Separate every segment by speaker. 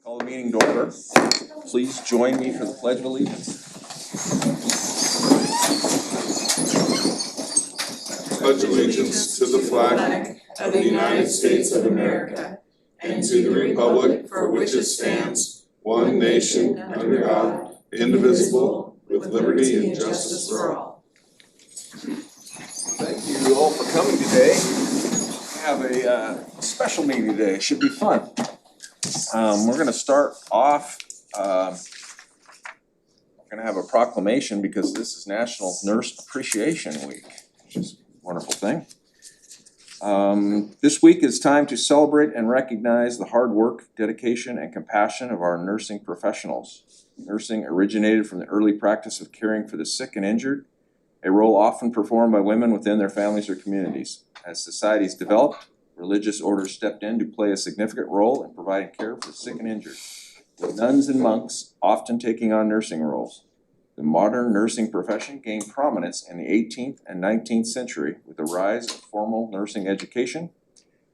Speaker 1: Call the meeting to order. Please join me for the Pledge of Allegiance.
Speaker 2: Pledge allegiance to the flag of the United States of America and to the republic for which it stands, one nation under God, indivisible, with liberty and justice for all.
Speaker 1: Thank you all for coming today. We have a special meeting today. It should be fun. We're going to start off. We're going to have a proclamation because this is National Nurse Appreciation Week, which is a wonderful thing. This week is time to celebrate and recognize the hard work, dedication, and compassion of our nursing professionals. Nursing originated from the early practice of caring for the sick and injured, a role often performed by women within their families or communities. As societies developed, religious orders stepped in to play a significant role in providing care for the sick and injured, with nuns and monks often taking on nursing roles. The modern nursing profession gained prominence in the 18th and 19th century with the rise of formal nursing education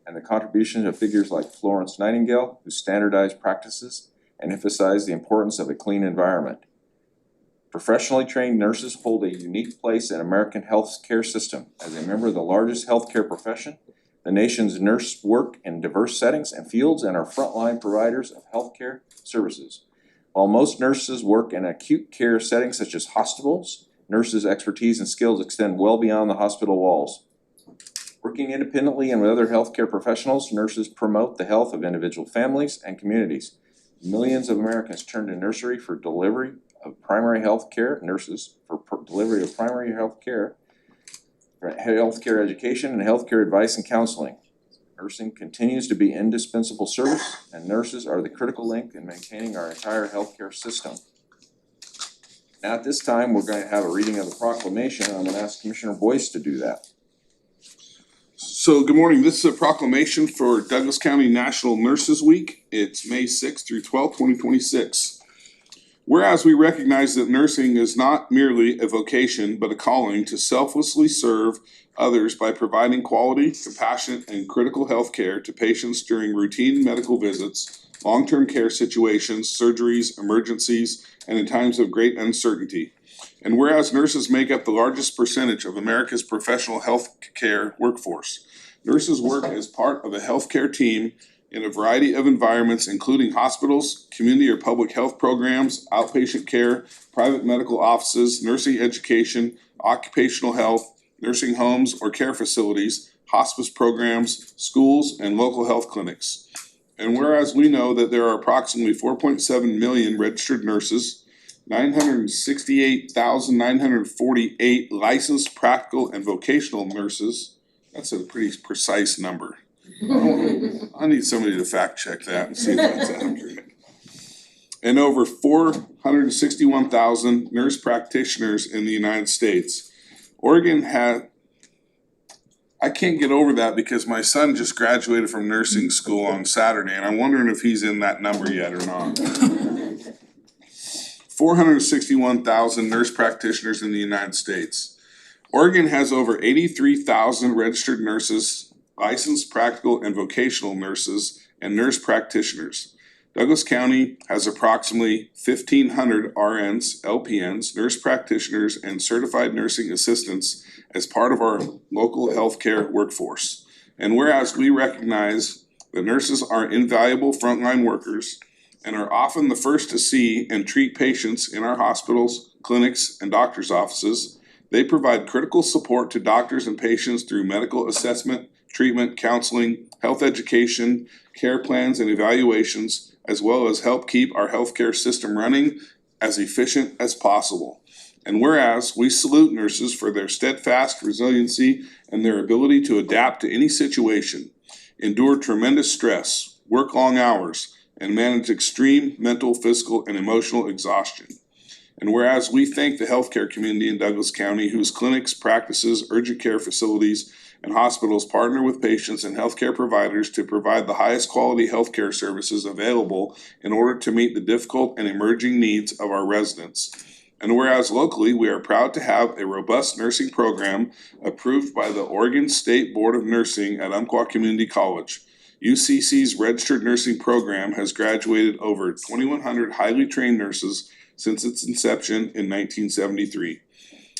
Speaker 1: and the contributions of figures like Florence Nightingale, who standardized practices and emphasized the importance of a clean environment. Professionally trained nurses hold a unique place in American health care system. As a member of the largest healthcare profession, the nation's nurses work in diverse settings and fields and are frontline providers of healthcare services. While most nurses work in acute care settings such as hospitals, nurses' expertise and skills extend well beyond the hospital walls. Working independently and with other healthcare professionals, nurses promote the health of individual families and communities. Millions of Americans turn to nursery for delivery of primary health care, nurses for delivery of primary health care, healthcare education, and healthcare advice and counseling. Nursing continues to be indispensable service, and nurses are the critical link in maintaining our entire healthcare system. Now at this time, we're going to have a reading of the proclamation. I'm going to ask Commissioner Boyce to do that.
Speaker 2: So good morning. This is a proclamation for Douglas County National Nurses Week. It's May 6th through 12th, 2026. Whereas we recognize that nursing is not merely a vocation, but a calling to selflessly serve others by providing quality, compassionate, and critical health care to patients during routine medical visits, long-term care situations, surgeries, emergencies, and in times of great uncertainty. And whereas nurses make up the largest percentage of America's professional health care workforce, nurses work as part of a healthcare team in a variety of environments, including hospitals, community or public health programs, outpatient care, private medical offices, nursing education, occupational health, nursing homes or care facilities, hospice programs, schools, and local health clinics. And whereas we know that there are approximately 4.7 million registered nurses, 968,948 licensed practical and vocational nurses, that's a pretty precise number. I need somebody to fact check that and see if that's accurate. And over 461,000 nurse practitioners in the United States. Oregon had, I can't get over that because my son just graduated from nursing school on Saturday and I'm wondering if he's in that number yet or not. 461,000 nurse practitioners in the United States. Oregon has over 83,000 registered nurses, licensed practical and vocational nurses, and nurse practitioners. Douglas County has approximately 1,500 RNs, LPNs, nurse practitioners, and certified nursing assistants as part of our local healthcare workforce. And whereas we recognize that nurses are invaluable frontline workers and are often the first to see and treat patients in our hospitals, clinics, and doctors' offices, they provide critical support to doctors and patients through medical assessment, treatment, counseling, health education, care plans, and evaluations, as well as help keep our healthcare system running as efficient as possible. And whereas we salute nurses for their steadfast resiliency and their ability to adapt to any situation, endure tremendous stress, work long hours, and manage extreme mental, physical, and emotional exhaustion. And whereas we thank the healthcare community in Douglas County, whose clinics, practices, urgent care facilities, and hospitals partner with patients and healthcare providers to provide the highest quality healthcare services available in order to meet the difficult and emerging needs of our residents. And whereas locally, we are proud to have a robust nursing program approved by the Oregon State Board of Nursing at Umpqua Community College. UCC's registered nursing program has graduated over 2,100 highly trained nurses since its inception in 1973.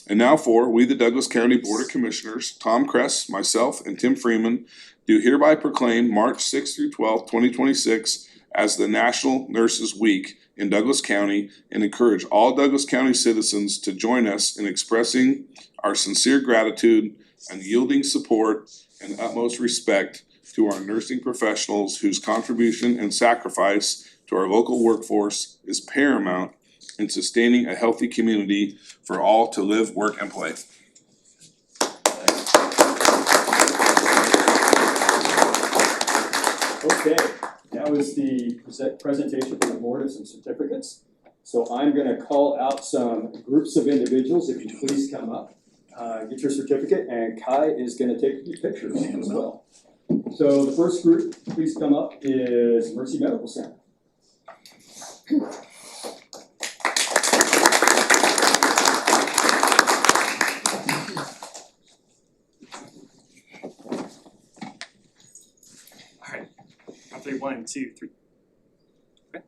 Speaker 2: And now we, the Douglas County Board of Commissioners, Tom Kress, myself, and Tim Freeman, do hereby proclaim March 6th through 12th, 2026 as the National Nurses Week in Douglas County and encourage all Douglas County citizens to join us in expressing our sincere gratitude and yielding support and utmost respect to our nursing professionals whose contribution and sacrifice to our local workforce is paramount in sustaining a healthy community for all to live, work, and play.
Speaker 3: Okay, that was the presentation from the board of some certificates. So I'm gonna call out some groups of individuals, if you please come up, get your certificate, and Kai is gonna take a few pictures as well. So the first group, please come up, is Mercy Medical Center.
Speaker 4: One, two, three. Okay.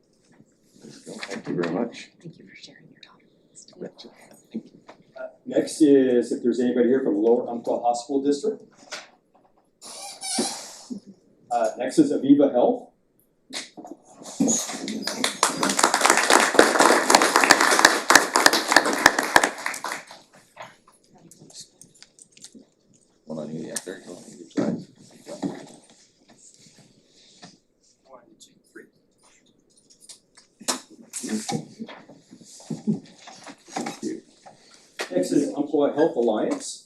Speaker 1: Thank you very much.
Speaker 5: Thank you for sharing your documents.
Speaker 3: Next is, if there's anybody here from Lower Umpqua Hospital District. Next is Aviva Health.
Speaker 1: One on you, yeah, there you go, on each side.
Speaker 3: Next is Umpqua Health Alliance.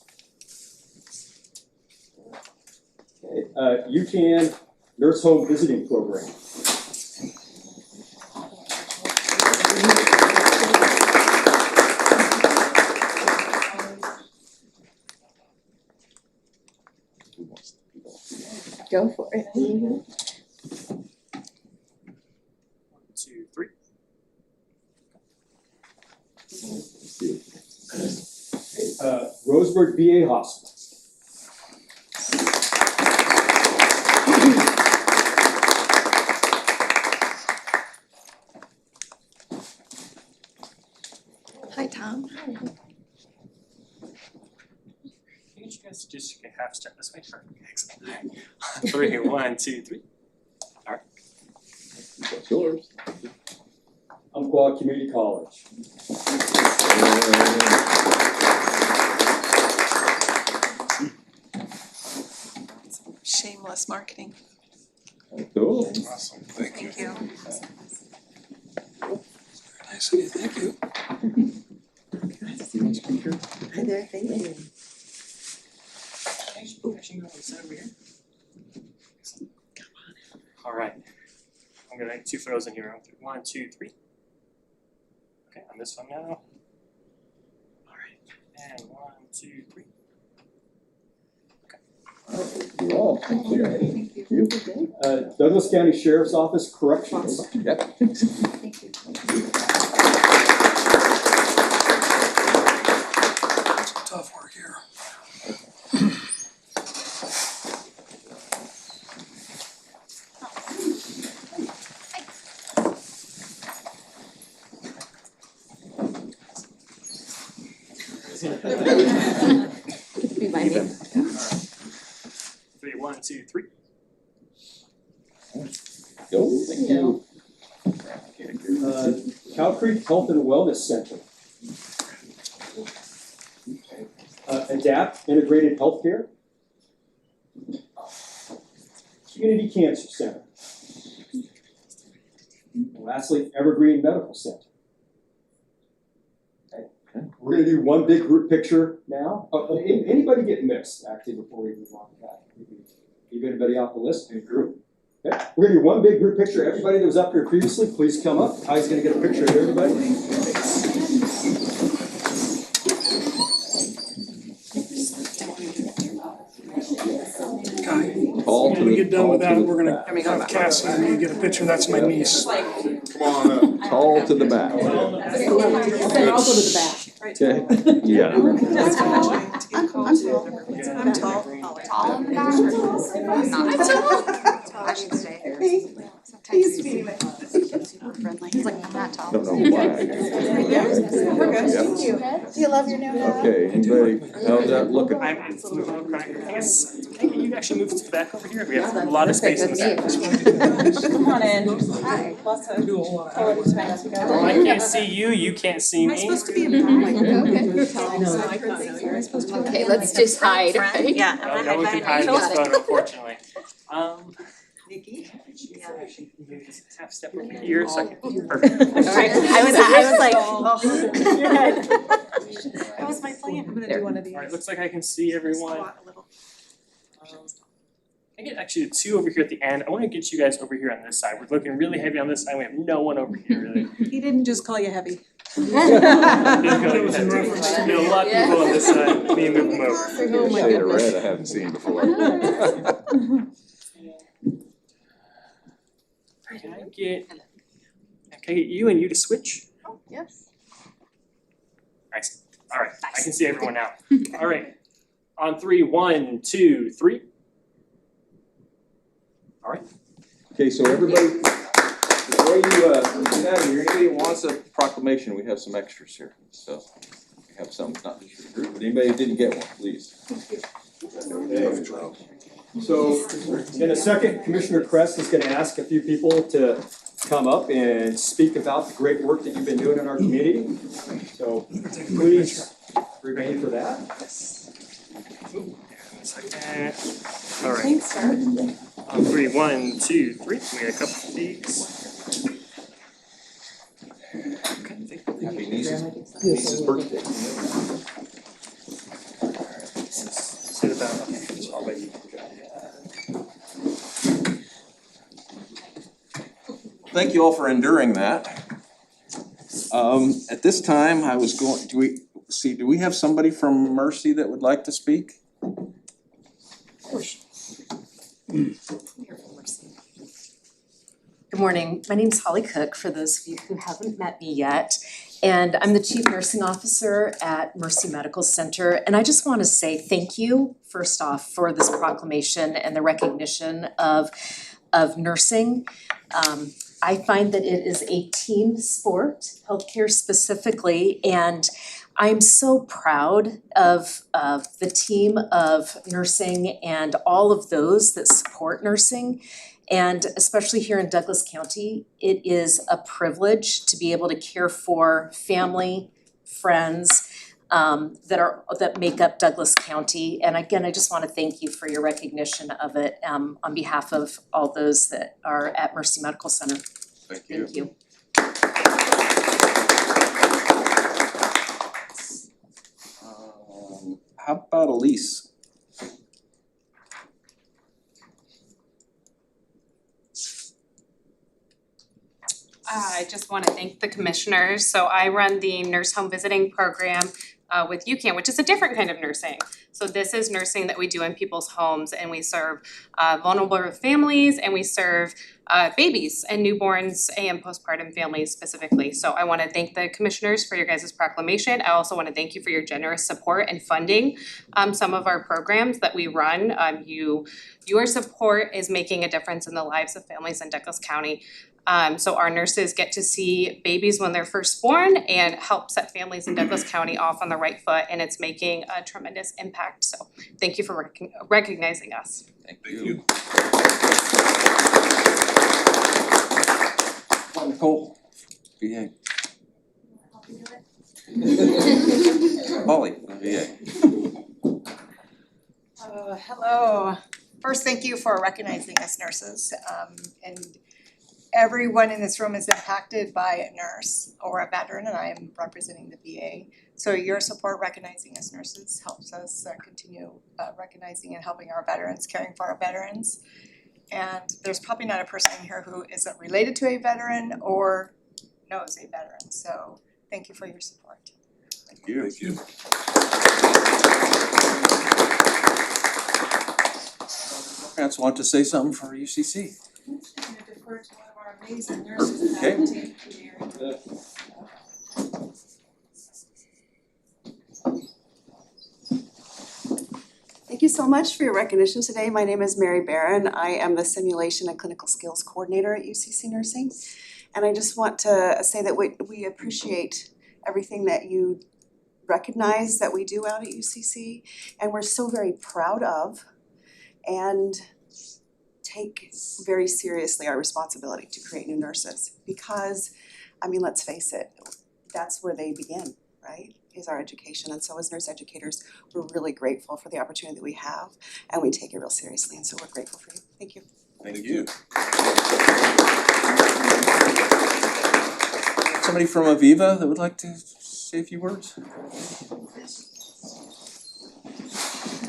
Speaker 3: Okay, UCAN Nurse Home Visiting Program.
Speaker 5: Go for it.
Speaker 4: One, two, three.
Speaker 3: Roseburg VA Hospital.
Speaker 5: Hi, Tom.
Speaker 4: Can you guys just half step this way? Sure. Excellent. 3, 1, 2, 3.
Speaker 1: That's yours.
Speaker 3: Umpqua Community College.
Speaker 6: Shameless marketing.
Speaker 1: Cool.
Speaker 2: Awesome, thank you.
Speaker 6: Thank you.
Speaker 2: Nice of you, thank you.
Speaker 5: Hi there, thank you.
Speaker 4: Actually, go sit over here. All right. I'm gonna make 2 photos in here. 1, 2, 3. Okay, on this one now. All right. And 1, 2, 3.
Speaker 1: You're all, thank you.
Speaker 3: Douglas County Sheriff's Office Corrections.
Speaker 1: Yep.
Speaker 5: Thank you.
Speaker 2: Tough work here.
Speaker 5: Be my name.
Speaker 4: 3, 1, 2, 3.
Speaker 1: Go, thank you.
Speaker 3: Cow Creek Health and Wellness Center. Adapt Integrated Healthcare. Community Cancer Center. And lastly, Evergreen Medical Center. Okay. We're gonna do one big group picture now. Anybody get missed, actually, before we move on to that? Leave anybody off the list? Group. Okay. We're gonna do one big group picture. Everybody that was up here previously, please come up. Kai's gonna get a picture of everybody.
Speaker 1: All
Speaker 7: When we get done with that, we're gonna have Cassie and me get a picture, that's my niece.
Speaker 2: Come on up.
Speaker 1: Tall to the back.
Speaker 5: Okay, I'll go to the back.
Speaker 1: Okay, you got it.
Speaker 6: I'm tall. I'm tall. Tall in the back. I'm not.
Speaker 5: watching today.
Speaker 6: He's meeting me.
Speaker 5: Super friendly. He's like that tall.
Speaker 1: Don't know why.
Speaker 6: Yeah, we're good, thank you. Do you love your new hat?
Speaker 1: Okay, anybody, how's that looking?
Speaker 4: I'm moving over. I guess you actually move to the back over here. We have a lot of space in the back.
Speaker 6: Come on in.
Speaker 5: Hi.
Speaker 6: Lots of quality time together.
Speaker 4: Well, I can't see you. You can't see me.
Speaker 6: Am I supposed to be in
Speaker 5: Okay, let's just hide, right?
Speaker 6: Yeah.
Speaker 4: No one can hide this photo, unfortunately.
Speaker 6: Nikki?
Speaker 4: Half step over here, so I can. Perfect.
Speaker 6: I was like, oh, your head. That was my plan. I'm gonna do one of these.
Speaker 4: Alright, looks like I can see everyone. I get actually two over here at the end. I wanna get you guys over here on this side. We're looking really heavy on this side. We have no one over here really.
Speaker 6: He didn't just call you heavy.
Speaker 4: Been a lot of people on this side. Let me move them over.
Speaker 5: Oh my
Speaker 1: Shade of
Speaker 5: goodness.
Speaker 1: red I haven't seen before.
Speaker 4: Can I get you and you to switch?
Speaker 5: Yes.
Speaker 4: Nice. Alright, I can see everyone now. Alright. On three, 1, 2, 3. Alright.
Speaker 1: Okay, so everybody, before you get out of here, anybody that wants a proclamation, we have some extras here, so. We have some, not just your group, but anybody who didn't get one, please.
Speaker 3: So in a second, Commissioner Kress is gonna ask a few people to come up and speak about the great work that you've been doing in our community. So please remain for that.
Speaker 4: Alright.
Speaker 6: Thanks, sir.
Speaker 4: On three, 1, 2, 3. We got a couple of these.
Speaker 1: Happy niece's birthday.
Speaker 4: Sit about, okay, I'll let you.
Speaker 1: Thank you all for enduring that. At this time, I was going, do we have somebody from Mercy that would like to speak?
Speaker 8: Good morning, my name's Holly Cook, for those of you who haven't met me yet. And I'm the Chief Nursing Officer at Mercy Medical Center. And I just wanna say thank you, first off, for this proclamation and the recognition of nursing. I find that it is a team sport, healthcare specifically, and I'm so proud of the team of nursing and all of those that support nursing. And especially here in Douglas County, it is a privilege to be able to care for family, friends, that make up Douglas County. And again, I just wanna thank you for your recognition of it, on behalf of all those that are at Mercy Medical Center.
Speaker 1: Thank you.
Speaker 8: Thank you.
Speaker 1: How about Elise?
Speaker 9: I just want to thank the commissioners. So I run the nurse home visiting program with UCAN, which is a different kind of nursing. So this is nursing that we do in people's homes, and we serve vulnerable families, and we serve babies and newborns and postpartum families specifically. So I want to thank the commissioners for your guys' proclamation. I also want to thank you for your generous support and funding some of our programs that we run. Your support is making a difference in the lives of families in Douglas County. So our nurses get to see babies when they're first born and help set families in Douglas County off on the right foot, and it's making a tremendous impact. So thank you for recognizing us.
Speaker 1: Thank you. Nicole, VA. Holly, VA.
Speaker 6: Hello. First, thank you for recognizing us nurses. And everyone in this room is impacted by a nurse or a veteran, and I am representing the VA. So your support recognizing us nurses helps us continue recognizing and helping our veterans, caring for our veterans. And there's probably not a person in here who isn't related to a veteran or knows a veteran. So thank you for your support.
Speaker 1: Thank you. Thank you. Democrats want to say something for UCC?
Speaker 6: I'm just gonna defer to one of our amazing nurses.
Speaker 1: Okay.
Speaker 10: Thank Thank you so much for your recognition today. My name is Mary Barron. I am the Simulation and Clinical Skills Coordinator at UCC Nursing. And I just want to say that we appreciate everything that you recognize that we do out at UCC, and we're so very proud of and take very seriously our responsibility to create new nurses. Because, I mean, let's face it, that's where they begin, right? Is our education. And so as nurse educators, we're really grateful for the opportunity that we have, and we take it real seriously, and so we're grateful for you. Thank you.
Speaker 1: Thank you. Somebody from Aviva that would like to say a few words?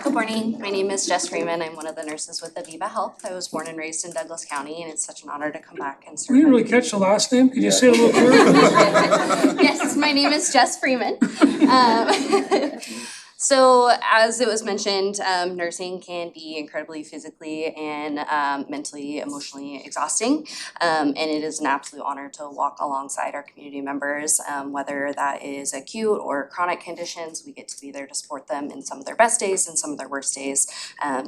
Speaker 11: Good morning, my name is Jess Freeman, I'm one of the nurses with Aviva Health. I was born and raised in Douglas County, and it's such an honor to come back and serve.
Speaker 7: We didn't really catch the last name, could you say it a little clearer?
Speaker 11: Yes, my name is Jess Freeman. So as it was mentioned, nursing can be incredibly physically and mentally, emotionally exhausting. And it is an absolute honor to walk alongside our community members, whether that is acute or chronic conditions. We get to be there to support them in some of their best days and some of their worst days.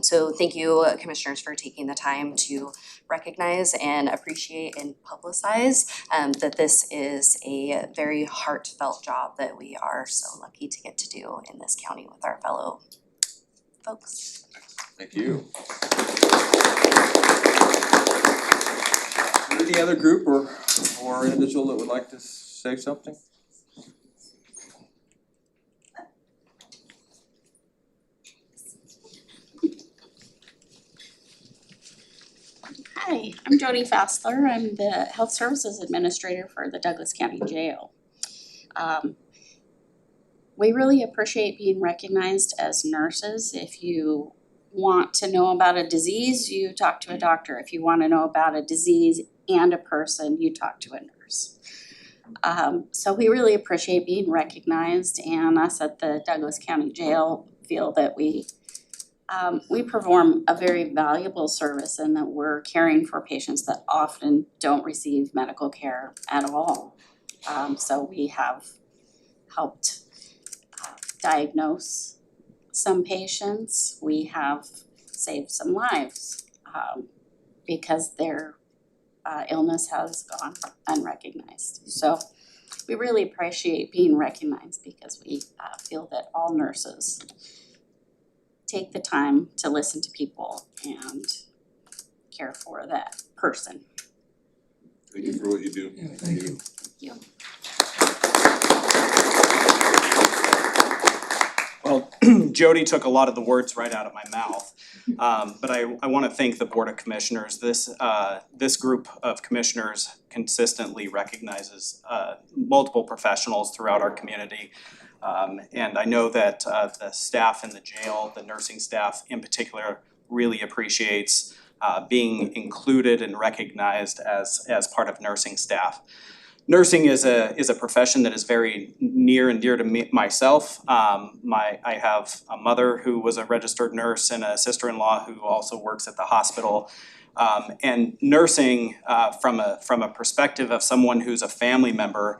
Speaker 11: So thank you, commissioners, for taking the time to recognize and appreciate and publicize that this is a very heartfelt job that we are so lucky to get to do in this county with our fellow folks.
Speaker 1: Thank you. Any other group or individual that would like to say something?
Speaker 12: Hi, I'm Jody Fassler. I'm the Health Services Administrator for the Douglas County Jail. We really appreciate being recognized as nurses. If you want to know about a disease, you talk to a doctor. If you want to know about a disease and a person, you talk to a nurse. So we really appreciate being recognized, and us at the Douglas County Jail feel that we perform a very valuable service, and that we're caring for patients that often don't receive medical care at all. So we have helped diagnose some patients. We have saved some lives because their illness has gone unrecognized. So we really appreciate being recognized, because we feel that all nurses take the time to listen to people and care for that person.
Speaker 2: Thank you for what you do.
Speaker 7: Yeah, thank you.
Speaker 12: Thank you.
Speaker 13: Well, Jody took a lot of the words right out of my mouth, but I want to thank the Board of Commissioners. This group of commissioners consistently recognizes multiple professionals throughout our community. And I know that the staff in the jail, the nursing staff in particular, really appreciates being included and recognized as part of nursing staff. Nursing is a profession that is very near and dear to me, myself. I have a mother who was a registered nurse and a sister-in-law who also works at the hospital. And nursing, from a perspective of someone who's a family member,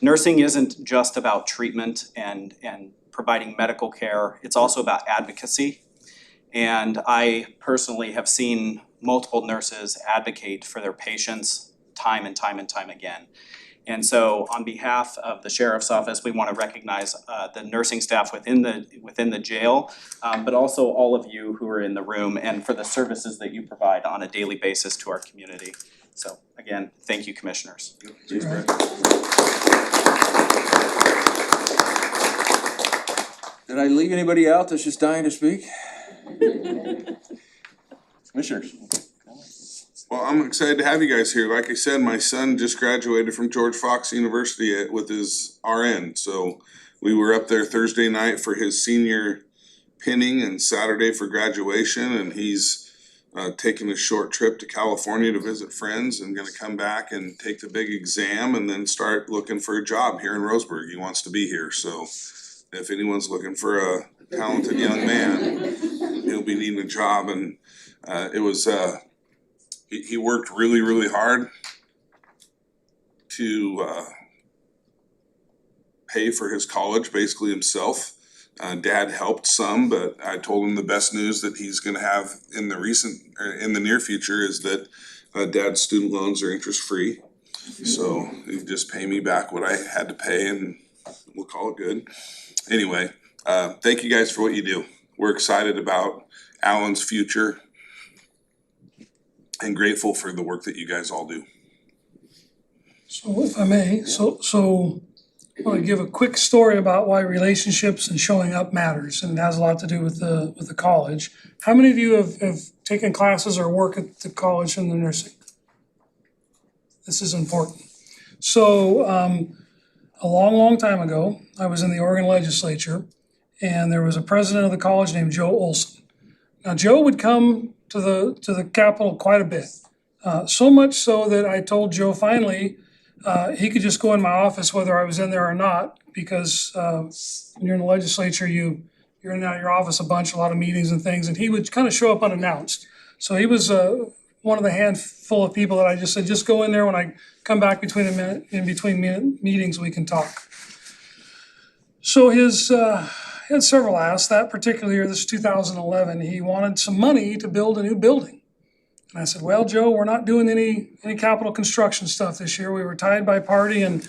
Speaker 13: nursing isn't just about treatment and providing medical care. It's also about advocacy. And I personally have seen multiple nurses advocate for their patients time and time and time again. And so on behalf of the Sheriff's Office, we want to recognize the nursing staff within the jail, but also all of you who are in the room, and for the services that you provide on a daily basis to our community. So again, thank you, commissioners.
Speaker 1: Did I leave anybody out that's just dying to speak? Commissioners.
Speaker 2: Well, I'm excited to have you guys here. Like I said, my son just graduated from George Fox University with his RN. So we were up there Thursday night for his senior pinning and Saturday for graduation. And he's taking a short trip to California to visit friends and gonna come back and take the big exam and then start looking for a job here in Roseburg. He wants to be here. So if anyone's looking for a talented young man, he'll be needing a job. And he worked really, really hard to pay for his college, basically himself. Dad helped some, but I told him the best news that he's gonna have in the near future is that Dad's student loans are interest-free. So you just pay me back what I had to pay and we'll call it good. Anyway, thank you guys for what you do. We're excited about Alan's future and grateful for the work that you guys all do.
Speaker 7: So if I may, so I want to give a quick story about why relationships and showing up matters, and it has a lot to do with the college. How many of you have taken classes or work at the college in the nursing? This is important. So a long time ago, I was in the Oregon legislature, and there was a president of the college named Joe Olson. Now, Joe would come to the Capitol quite a bit, so much so that I told Joe finally he could just go in my office whether I was in there or not, because when you're in the legislature, you're in and out of your office a bunch, a lot of meetings and things, and he would kind of show up unannounced. So he was one of the handful of people that I just said, just go in there when I come back in between meetings, we can talk. So he had several asks. That particular year, this is 2011, he wanted some money to build a new building. And I said, well, Joe, we're not doing any capital construction stuff this year. We were tied by party, and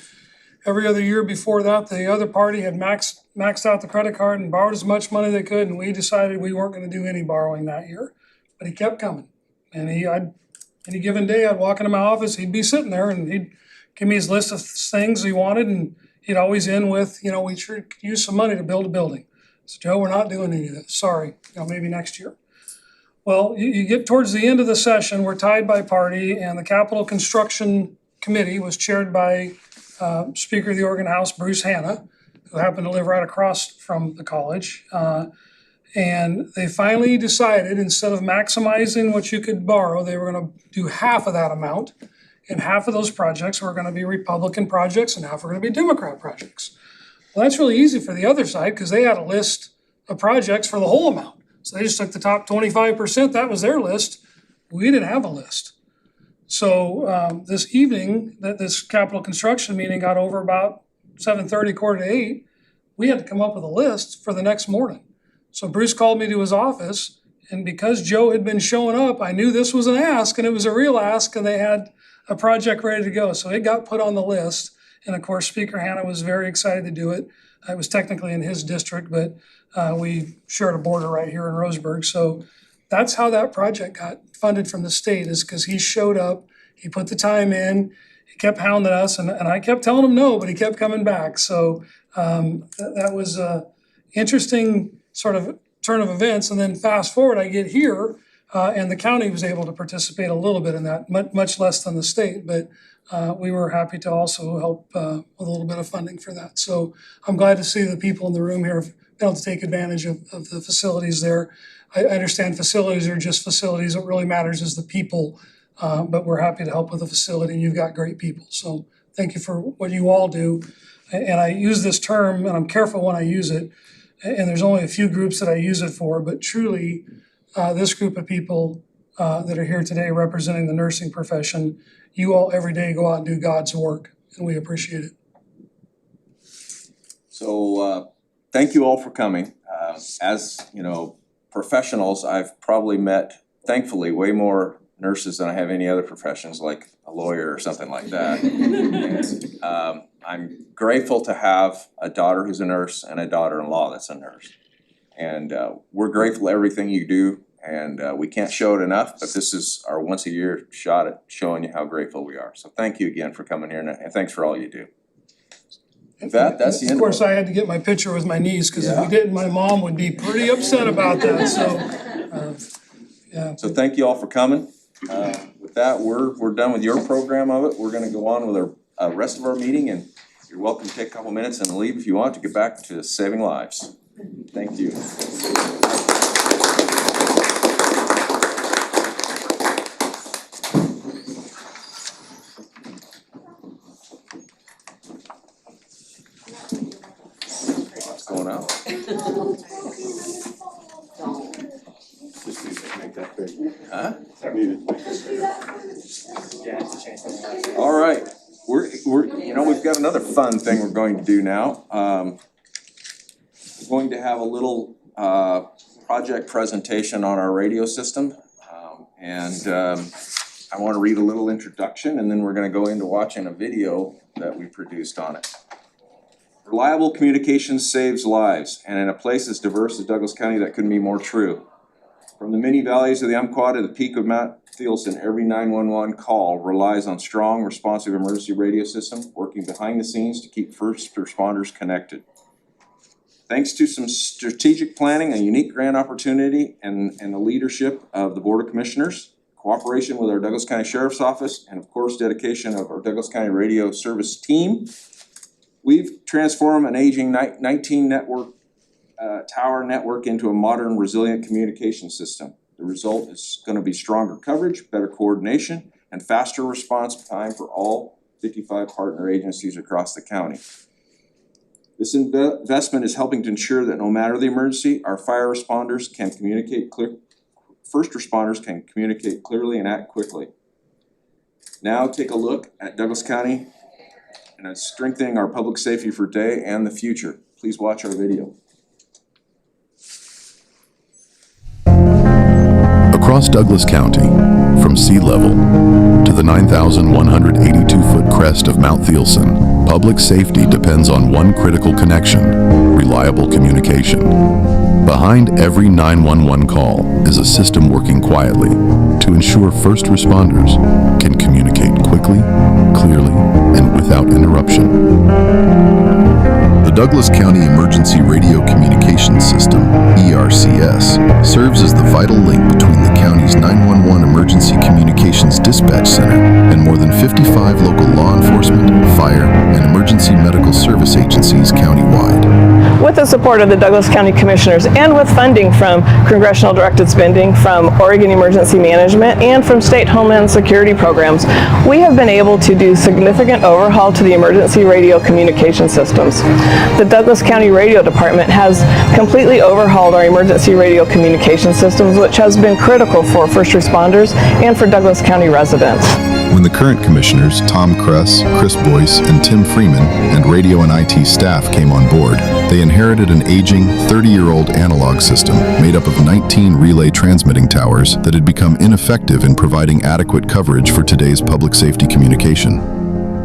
Speaker 7: every other year before that, the other party had maxed out the credit card and borrowed as much money they could, and we decided we weren't gonna do any borrowing that year. But he kept coming. And any given day, I'd walk into my office, he'd be sitting there and he'd give me his list of things he wanted, and he'd always end with, we sure could use some money to build a building. So Joe, we're not doing any of this, sorry, maybe next year. Well, you get towards the end of the session, we're tied by party, and the Capital Construction Committee was chaired by Speaker of the Oregon House, Bruce Hanna, who happened to live right across from the college. And they finally decided, instead of maximizing what you could borrow, they were gonna do half of that amount. And half of those projects were gonna be Republican projects and half were gonna be Democrat projects. Well, that's really easy for the other side, because they had a list of projects for the whole amount. So they just took the top 25%, that was their list. We didn't have a list. So this evening, this capital construction meeting got over about 7:30, 7:45. We had to come up with a list for the next morning. So Bruce called me to his office, and because Joe had been showing up, I knew this was an ask, and it was a real ask, and they had a project ready to go. So it got put on the list, and of course, Speaker Hanna was very excited to do it. It was technically in his district, but we shared a border right here in Roseburg. So that's how that project got funded from the state, is because he showed up, he put the time in, he kept hounding us, and I kept telling him no, but he kept coming back. So that was a interesting sort of turn of events. And then fast forward, I get here, and the county was able to participate a little bit in that, much less than the state, but we were happy to also help with a little bit of funding for that. So I'm glad to see the people in the room here have been able to take advantage of the facilities there. I understand facilities are just facilities. What really matters is the people, but we're happy to help with the facility, and you've got great people. So thank you for what you all do. And I use this term, and I'm careful when I use it, and there's only a few groups that I use it for, but truly, this group of people that are here today representing the nursing profession, you all every day go out and do God's work, and we appreciate it.
Speaker 1: So thank you all for coming. As professionals, I've probably met, thankfully, way more nurses than I have any other professions, like a lawyer or something like that. And, I'm grateful to have a daughter who's a nurse and a daughter-in-law that's a nurse. And we're grateful for everything you do, and we can't show it enough, but this is our once a year shot at showing you how grateful we are. So thank you again for coming here, and thanks for all you do. With that, that's the end.
Speaker 7: Of course, I had to get my picture with my niece, because if we didn't, my mom would be pretty upset about that, so.
Speaker 1: So thank you all for coming. With that, we're done with your program of it. We're gonna go on with our rest of our meeting, and you're welcome to take a couple minutes and leave if you want to get back to saving lives. Thank you. What's going on? Huh? All right, we've got another fun thing we're going to do now. going to have a little project presentation on our radio system. I want to read a little introduction, and then we're going to go into watching a video that we produced on it. Reliable communications saves lives, and in a place as diverse as Douglas County, that couldn't be more true. From the many valleys of the Umpqua to the peak of Mount Thielsen, every 911 call relies on strong, responsive emergency radio system working behind the scenes to keep first responders connected. Thanks to some strategic planning, a unique grant opportunity, and the leadership of the Board of Commissioners, cooperation with our Douglas County Sheriff's Office, and of course, dedication of our Douglas County Radio Service team, we've transformed an aging 19 tower network into a modern, resilient communication system. The result is going to be stronger coverage, better coordination, and faster response time for all 55 partner agencies across the county. This investment is helping to ensure that no matter the emergency, our fire responders can communicate first responders can communicate clearly and act quickly. Now take a look at Douglas County and it's strengthening our public safety for today and the future. Please watch our video.
Speaker 14: Across Douglas County, from sea level to the 9,182-foot crest of Mount Thielsen, public safety depends on one critical connection: reliable communication. Behind every 911 call is a system working quietly to ensure first responders can communicate quickly, clearly, and without interruption. The Douglas County Emergency Radio Communications System, ERCS, serves as the vital link between the county's 911 Emergency Communications Dispatch Center and more than 55 local law enforcement, fire, and emergency medical service agencies countywide.
Speaker 15: With the support of the Douglas County Commissioners and with funding from Congressional Directed Spending, from Oregon Emergency Management, and from state Homeland Security programs, we have been able to do significant overhaul to the emergency radio communication systems. The Douglas County Radio Department has completely overhauled our emergency radio communication systems, which has been critical for first responders and for Douglas County residents.
Speaker 14: When the current commissioners, Tom Kress, Chris Boyce, and Tim Freeman, and radio and IT staff came on board, they inherited an aging, 30-year-old analog system made up of 19 relay transmitting towers that had become ineffective in providing adequate coverage for today's public safety communication.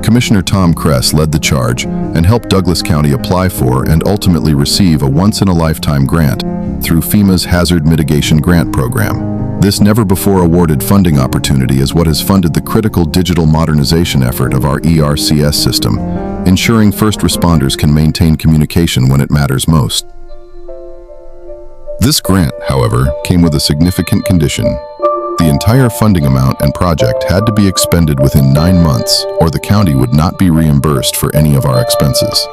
Speaker 14: Commissioner Tom Kress led the charge and helped Douglas County apply for and ultimately receive a once-in-a-lifetime grant through FEMA's Hazard Mitigation Grant Program. This never-before-awarded funding opportunity is what has funded the critical digital modernization effort of our ERCS system, ensuring first responders can maintain communication when it matters most. This grant, however, came with a significant condition. The entire funding amount and project had to be expended within 9 months, or the county would not be reimbursed for any of our expenses.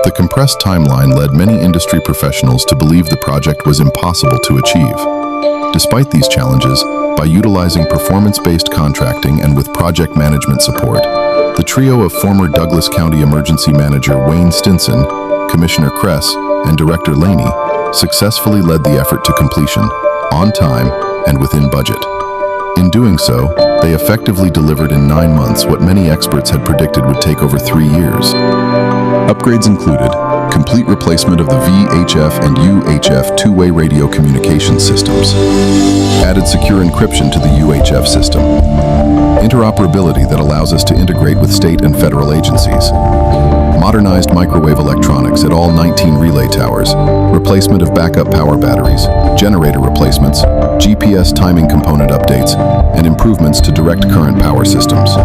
Speaker 14: The compressed timeline led many industry professionals to believe the project was impossible to achieve. Despite these challenges, by utilizing performance-based contracting and with project management support, the trio of former Douglas County Emergency Manager Wayne Stinson, Commissioner Kress, and Director Laney successfully led the effort to completion, on time and within budget. In doing so, they effectively delivered in 9 months what many experts had predicted would take over 3 years. Upgrades included complete replacement of the VHF and UHF two-way radio communication systems, added secure encryption to the UHF system, interoperability that allows us to integrate with state and federal agencies, modernized microwave electronics at all 19 relay towers, replacement of backup power batteries, generator replacements, GPS timing component updates, and improvements to direct current power systems.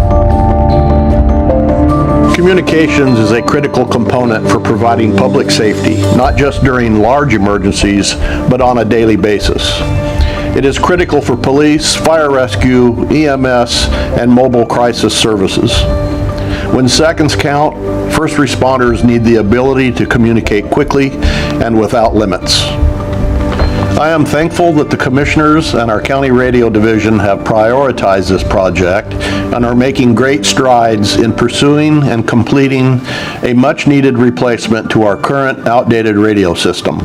Speaker 16: Communications is a critical component for providing public safety, not just during large emergencies, but on a daily basis. It is critical for police, fire rescue, EMS, and mobile crisis services. When seconds count, first responders need the ability to communicate quickly and without limits. I am thankful that the commissioners and our county radio division have prioritized this project and are making great strides in pursuing and completing a much-needed replacement to our current outdated radio system.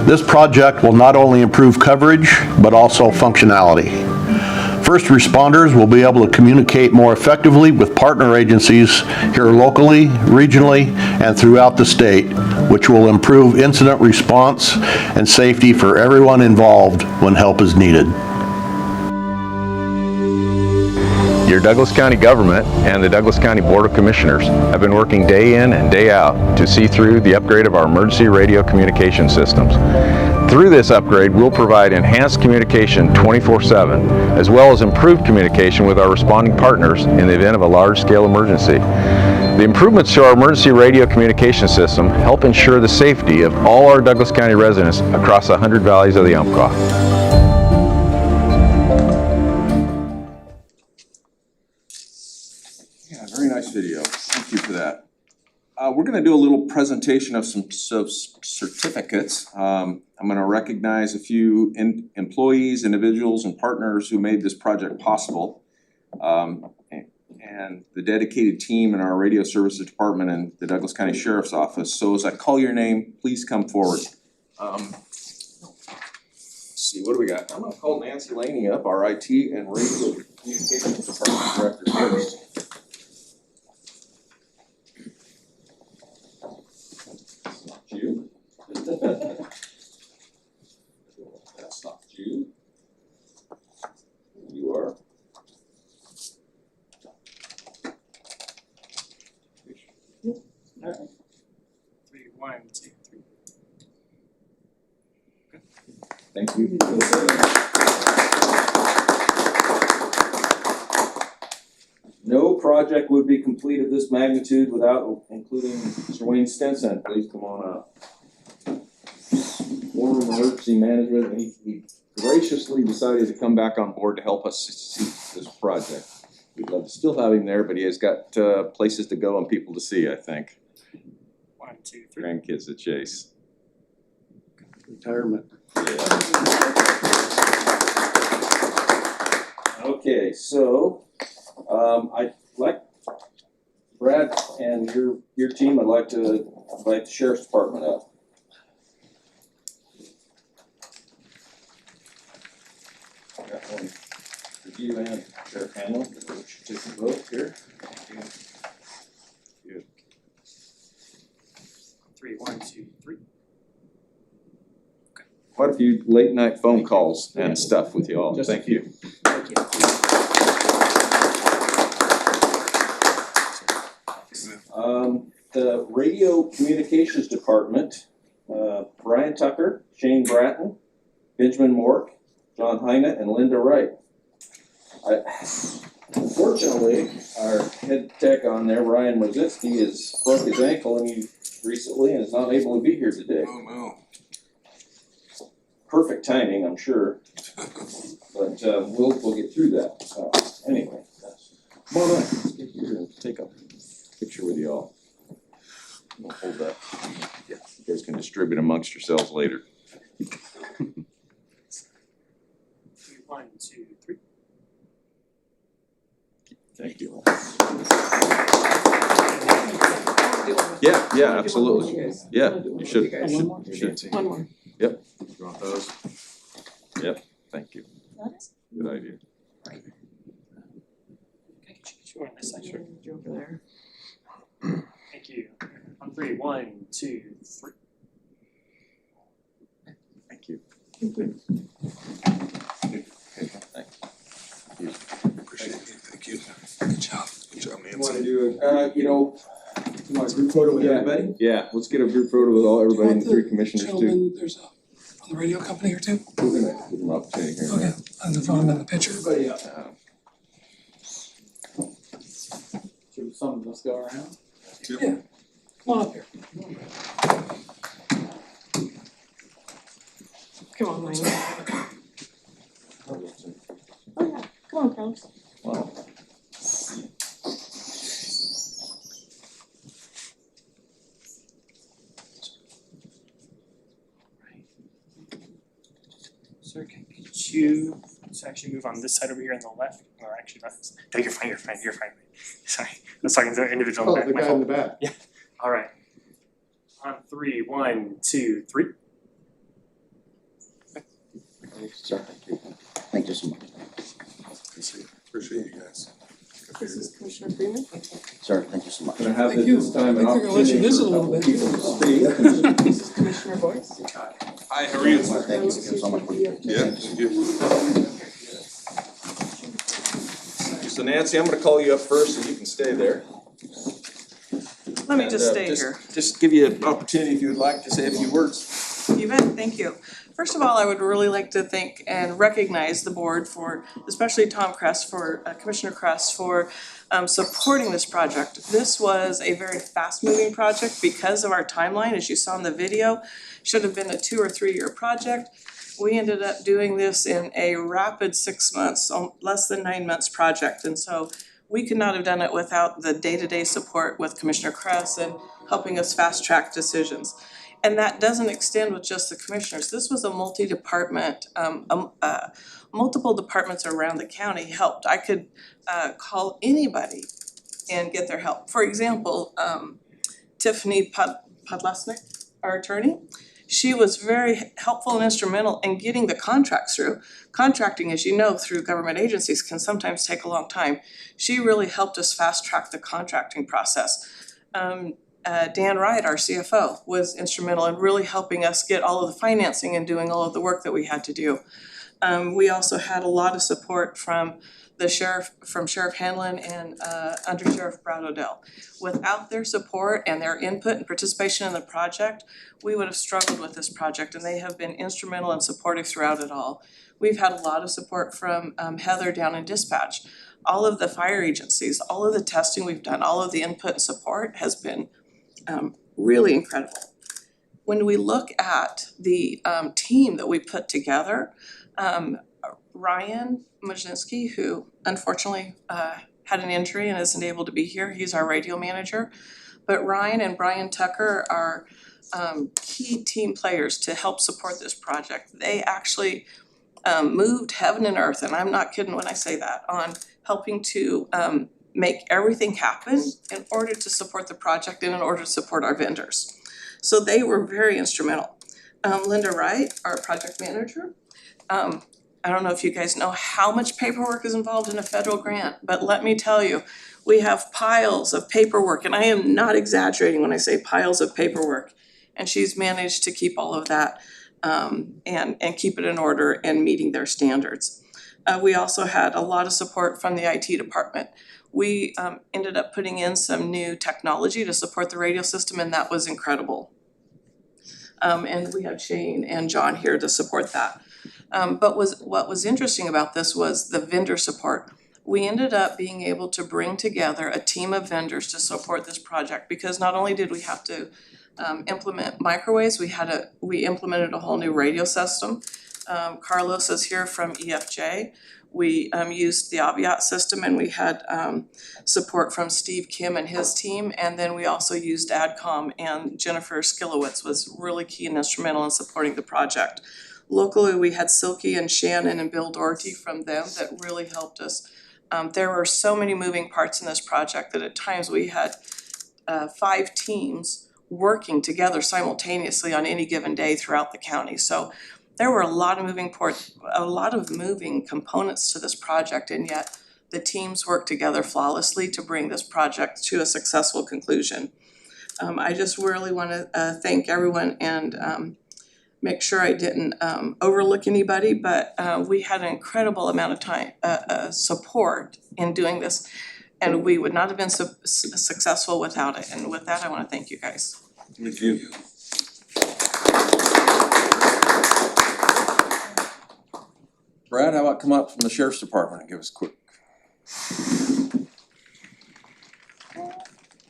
Speaker 16: This project will not only improve coverage, but also functionality. First responders will be able to communicate more effectively with partner agencies here locally, regionally, and throughout the state, which will improve incident response and safety for everyone involved when help is needed.
Speaker 17: Your Douglas County government and the Douglas County Board of Commissioners have been working day in and day out to see through the upgrade of our emergency radio communication systems. Through this upgrade, we'll provide enhanced communication 24/7, as well as improved communication with our responding partners in the event of a large-scale emergency. The improvements to our emergency radio communication system help ensure the safety of all our Douglas County residents across the 100 valleys of the Umpqua.
Speaker 1: Yeah, very nice video. Thank you for that. We're gonna do a little presentation of some certificates. I'm gonna recognize a few employees, individuals, and partners who made this project possible. And the dedicated team in our radio services department and the Douglas County Sheriff's Office. So as I call your name, please come forward. Let's see, what do we got? I'm gonna call Nancy Laney up, our IT and radio communications department director first. You. That's not you. You are.
Speaker 4: Alright. 3, 1, 2, 3.
Speaker 1: Thank you. No project would be complete of this magnitude without including Mr. Wayne Stinson. Please come on up. Former emergency management, he graciously decided to come back on board to help us see this project. We'd love to still have him there, but he has got places to go and people to see, I think.
Speaker 4: 1, 2, 3.
Speaker 1: Grandkids to chase.
Speaker 3: Retirement.
Speaker 1: Yeah. Okay, so I'd like Brad and your team, I'd like to invite the Sheriff's Department up. Got one for you and Sheriff Hanlon, we should take the vote here. Good.
Speaker 4: 3, 1, 2, 3.
Speaker 1: Quite a few late night phone calls and stuff with you all. Thank you.
Speaker 4: Thank you.
Speaker 1: The Radio Communications Department, Brian Tucker, Shane Bratton, Benjamin Mork, John Heine, and Linda Wright. Unfortunately, our head tech on there, Ryan Mozinski, has broke his ankle recently and is not able to be here today.
Speaker 2: Oh, no.
Speaker 1: Perfect timing, I'm sure. But we'll get through that. Anyway, come on up. Let's get here and take a picture with you all. We'll hold that. Yeah, you guys can distribute amongst yourselves later.
Speaker 4: 3, 1, 2, 3.
Speaker 1: Thank you. Yeah, absolutely. Yeah, you should.
Speaker 15: One more.
Speaker 1: Yep. You want those? Yep, thank you. Good idea.
Speaker 4: Can I get you on this side? Sure.
Speaker 15: Over there.
Speaker 4: Thank you. On 3, 1, 2, 3.
Speaker 1: Thank you.
Speaker 2: Appreciate it. Thank you. Good job. Good job,
Speaker 1: You wanna
Speaker 2: Nancy.
Speaker 1: do you want a group photo with everybody? Yeah, let's get a group photo with everybody and the 3 commissioners too.
Speaker 7: Gentlemen, there's a, from the radio company here too?
Speaker 1: We're gonna give them an opportunity here.
Speaker 7: Okay, and the phone in the picture.
Speaker 3: Everybody up. Should some of us go around?
Speaker 7: Yeah, come on up here. Come on, Wayne.
Speaker 5: Oh yeah, come on, fellas.
Speaker 1: Wow.
Speaker 4: Sir, can you actually move on this side over here on the left? Or actually not. No, you're fine. Sorry. I was talking to an individual in the back. My fault.
Speaker 3: back.
Speaker 4: Yeah. All right. On 3, 1, 2, 3.
Speaker 1: Thank you so much.
Speaker 2: Appreciate you guys.
Speaker 15: This is Commissioner Freeman.
Speaker 18: Sir, thank you so much.
Speaker 1: Can I have
Speaker 7: Thank you.
Speaker 1: this time an
Speaker 7: I think I'll let you
Speaker 1: opportunity
Speaker 7: visit
Speaker 1: for
Speaker 7: a little
Speaker 1: couple
Speaker 7: bit.
Speaker 1: people to speak?
Speaker 7: This is Commissioner Boyce.
Speaker 2: Hi, how are you?
Speaker 18: Thank you so much for your.
Speaker 2: Yeah, thank you.
Speaker 1: So Nancy, I'm gonna call you up first and you can stay there.
Speaker 15: Let me just
Speaker 1: And,
Speaker 15: stay here.
Speaker 1: Just give you an opportunity if you would like to say a few words.
Speaker 15: You bet, thank you. First of all, I would really like to thank and recognize the board for, especially Tom Kress, Commissioner Kress, for supporting this project. This was a very fast-moving project because of our timeline, as you saw in the video. Should have been a 2 or 3 year project. We ended up doing this in a rapid 6 months, less than 9 months project. And so we could not have done it without the day-to-day support with Commissioner Kress and helping us fast-track decisions. And that doesn't extend with just the commissioners. This was a multi-department, multiple departments around the county helped. I could call anybody and get their help. For example, Tiffany Podlesnik, our attorney, she was very helpful and instrumental in getting the contracts through. Contracting, as you know, through government agencies can sometimes take a long time. She really helped us fast track the contracting process. Dan Wright, our CFO, was instrumental in really helping us get all of the financing and doing all of the work that we had to do. We also had a lot of support from the sheriff, from Sheriff Hanlon and Under Sheriff Brad Odell. Without their support and their input and participation in the project, we would have struggled with this project, and they have been instrumental and supportive throughout it all. We've had a lot of support from Heather down in dispatch. All of the fire agencies, all of the testing we've done, all of the input and support has been really incredible. When we look at the team that we put together, Ryan Majinski, who unfortunately had an injury and isn't able to be here, he's our radio manager. But Ryan and Brian Tucker are key team players to help support this project. They actually moved heaven and earth, and I'm not kidding when I say that, on helping to make everything happen in order to support the project and in order to support our vendors. So they were very instrumental. Linda Wright, our project manager, I don't know if you guys know how much paperwork is involved in a federal grant, but let me tell you, we have piles of paperwork, and I am not exaggerating when I say piles of paperwork. And she's managed to keep all of that and keep it in order and meeting their standards. We also had a lot of support from the IT department. We ended up putting in some new technology to support the radio system, and that was incredible. And we have Shane and John here to support that. But what was interesting about this was the vendor support. We ended up being able to bring together a team of vendors to support this project, because not only did we have to implement microwaves, we implemented a whole new radio system. Carlos is here from EFJ. We used the Aviat system, and we had support from Steve Kim and his team, and then we also used AdCom, and Jennifer Skilowitz was really key and instrumental in supporting the project. Locally, we had Silky and Shannon and Bill Doherty from them that really helped us. There were so many moving parts in this project that at times we had 5 teams working together simultaneously on any given day throughout the county. So there were a lot of moving components to this project, and yet the teams worked together flawlessly to bring this project to a successful conclusion. I just really want to thank everyone and make sure I didn't overlook anybody, but we had an incredible amount of time, support in doing this, and we would not have been successful without it. And with that, I want to thank you guys.
Speaker 2: Thank you.
Speaker 1: Brad, how about come up from the sheriff's department and give us a quick.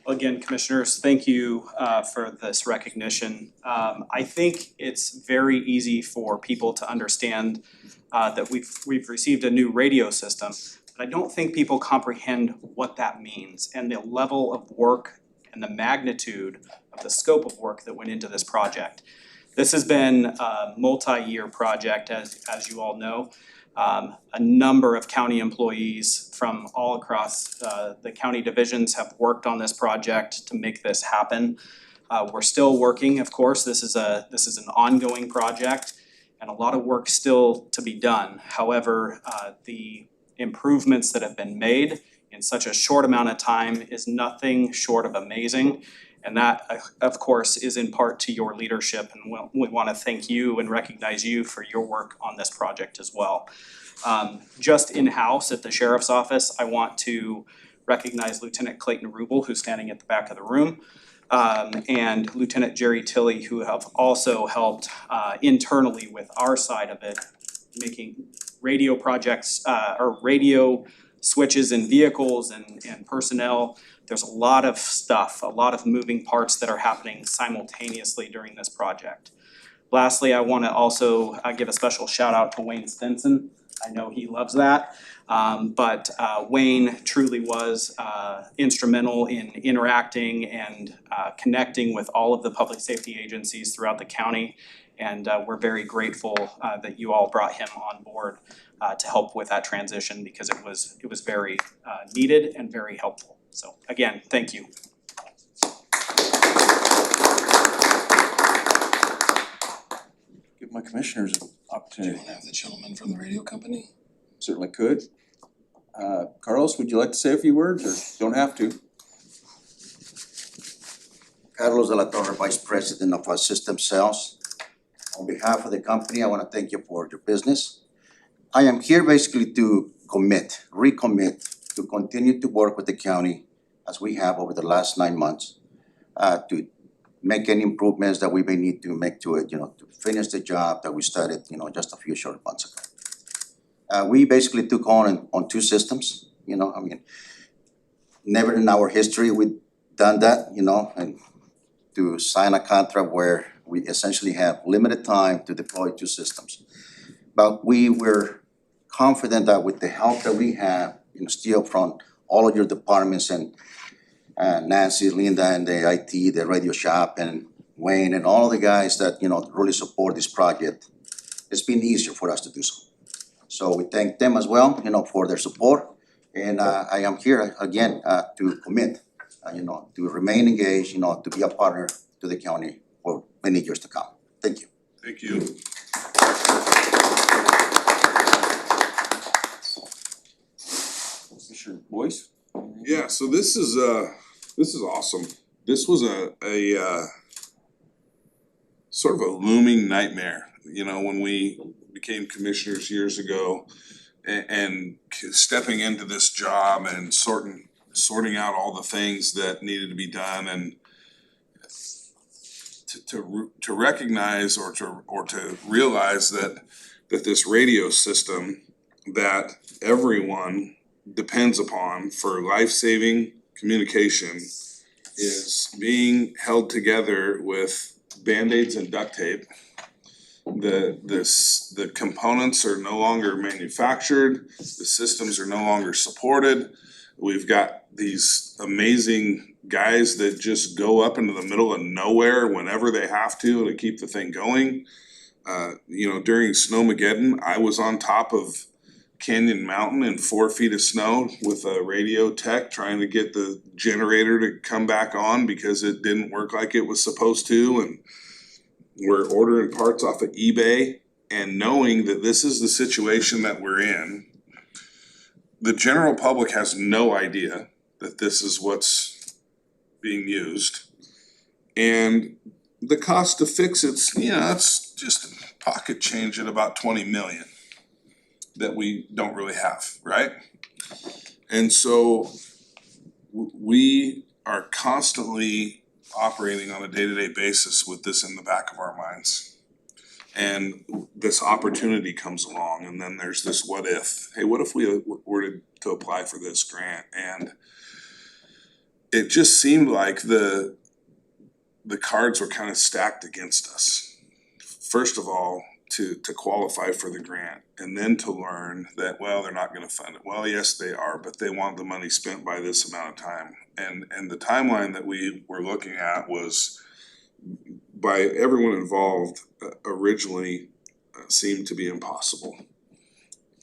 Speaker 13: Again, commissioners, thank you for this recognition. I think it's very easy for people to understand that we've received a new radio system, but I don't think people comprehend what that means and the level of work and the magnitude of the scope of work that went into this project. This has been a multi-year project, as you all know. A number of county employees from all across the county divisions have worked on this project to make this happen. We're still working, of course. This is an ongoing project and a lot of work still to be done. However, the improvements that have been made in such a short amount of time is nothing short of amazing. And that, of course, is in part to your leadership, and we want to thank you and recognize you for your work on this project as well. Just in-house at the Sheriff's Office, I want to recognize Lieutenant Clayton Rubel, who's standing at the back of the room, and Lieutenant Jerry Tilley, who have also helped internally with our side of it, making radio projects or radio switches in vehicles and personnel. There's a lot of stuff, a lot of moving parts that are happening simultaneously during this project. Lastly, I want to also give a special shout out to Wayne Stinson. I know he loves that, but Wayne truly was instrumental in interacting and connecting with all of the public safety agencies throughout the county. And we're very grateful that you all brought him on board to help with that transition, because it was very needed and very helpful. So again, thank you.
Speaker 1: Give my commissioners an opportunity.
Speaker 7: Do you want to have the gentleman from the radio company?
Speaker 1: Certainly could. Carlos, would you like to say a few words, or don't have to?
Speaker 18: Carlos de la Torre, Vice President of System Sales. On behalf of the company, I want to thank you for your business. I am here basically to recommit to continue to work with the county as we have over the last 9 months, to make any improvements that we may need to make to it, to finish the job that we started, just a few short months ago. We basically took on 2 systems, never in our history we've done that, and to sign a contract where we essentially have limited time to deploy 2 systems. But we were confident that with the help that we have, still from all of your departments and Nancy, Linda, and the IT, the radio shop, and Wayne, and all the guys that, really support this project, it's been easier for us to do so. So we thank them as well, for their support. And I am here again to commit, to remain engaged, to be a partner to the county for many years to come. Thank you.
Speaker 2: Thank you.
Speaker 1: Commissioner Boyce?
Speaker 2: Yeah, so this is awesome. This was a sort of a looming nightmare, when we became commissioners years ago, and stepping into this job and sorting out all the things that needed to be done, and to recognize or to realize that this radio system that everyone depends upon for life-saving communication is being held together with Band-Aids and duct tape. The components are no longer manufactured, the systems are no longer supported. We've got these amazing guys that just go up into the middle of nowhere whenever they have to keep the thing going. During Snowmageddon, I was on top of Canyon Mountain in 4 feet of snow with a radio tech trying to get the generator to come back on because it didn't work like it was supposed to, and we're ordering parts off of eBay, and knowing that this is the situation that we're in, the general public has no idea that this is what's being used. And the cost to fix it's just pocket change at about 20 million that we don't really have, right? And so we are constantly operating on a day-to-day basis with this in the back of our minds. And this opportunity comes along, and then there's this what if. Hey, what if we were to apply for this grant? And it just seemed like the cards were kind of stacked against us. First of all, to qualify for the grant, and then to learn that, well, they're not gonna fund it. Well, yes, they are, but they want the money spent by this amount of time. And the timeline that we were looking at was, by everyone involved, originally seemed to be impossible.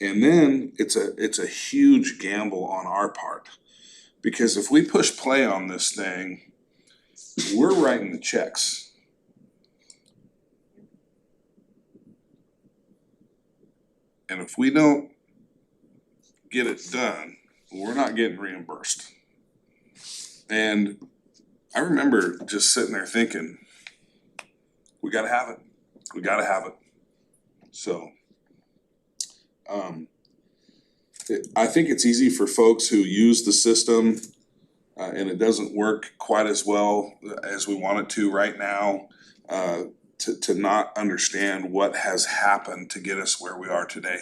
Speaker 2: And then it's a huge gamble on our part, because if we push play on this thing, we're writing the checks. And if we don't get it done, we're not getting reimbursed. And I remember just sitting there thinking, we gotta have it. So, I think it's easy for folks who use the system, and it doesn't work quite as well as we want it to right now, to not understand what has happened to get us where we are today.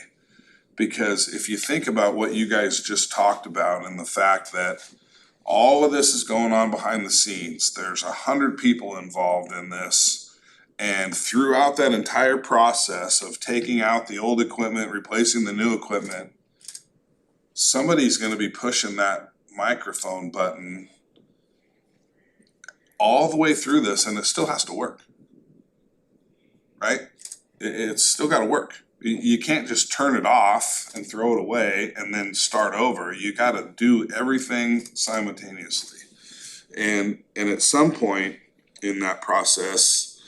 Speaker 2: Because if you think about what you guys just talked about and the fact that all of this is going on behind the scenes, there's 100 people involved in this. And throughout that entire process of taking out the old equipment, replacing the new equipment, somebody's gonna be pushing that microphone button all the way through this, and it still has to work. Right? It's still gotta work. You can't just turn it off and throw it away and then start over. You gotta do everything simultaneously. And at some point in that process,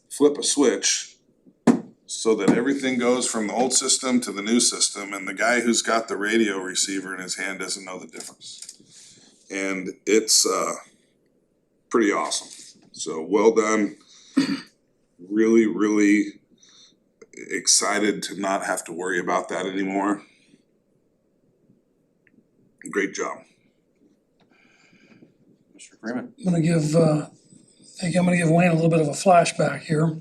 Speaker 2: flip a switch so that everything goes from the old system to the new system, and the guy who's got the radio receiver in his hand doesn't know the difference. And it's pretty awesome. So well done. Really, really excited to not have to worry about that anymore. Great job.
Speaker 1: Mr. Freeman.
Speaker 7: I'm gonna give Wayne a little bit of a flashback here.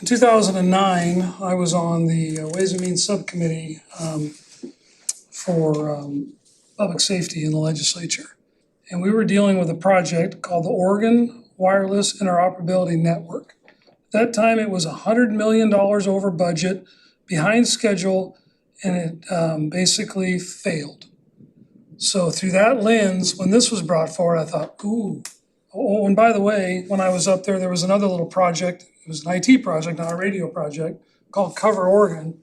Speaker 7: In 2009, I was on the Ways and Means Subcommittee for public safety in the legislature. And we were dealing with a project called the Oregon Wireless Interoperability Network. At that time, it was $100 million over budget, behind schedule, and it basically failed. So through that lens, when this was brought forward, I thought, ooh. Oh, and by the way, when I was up there was another little project. It was an IT project, not a radio project, called Cover Oregon,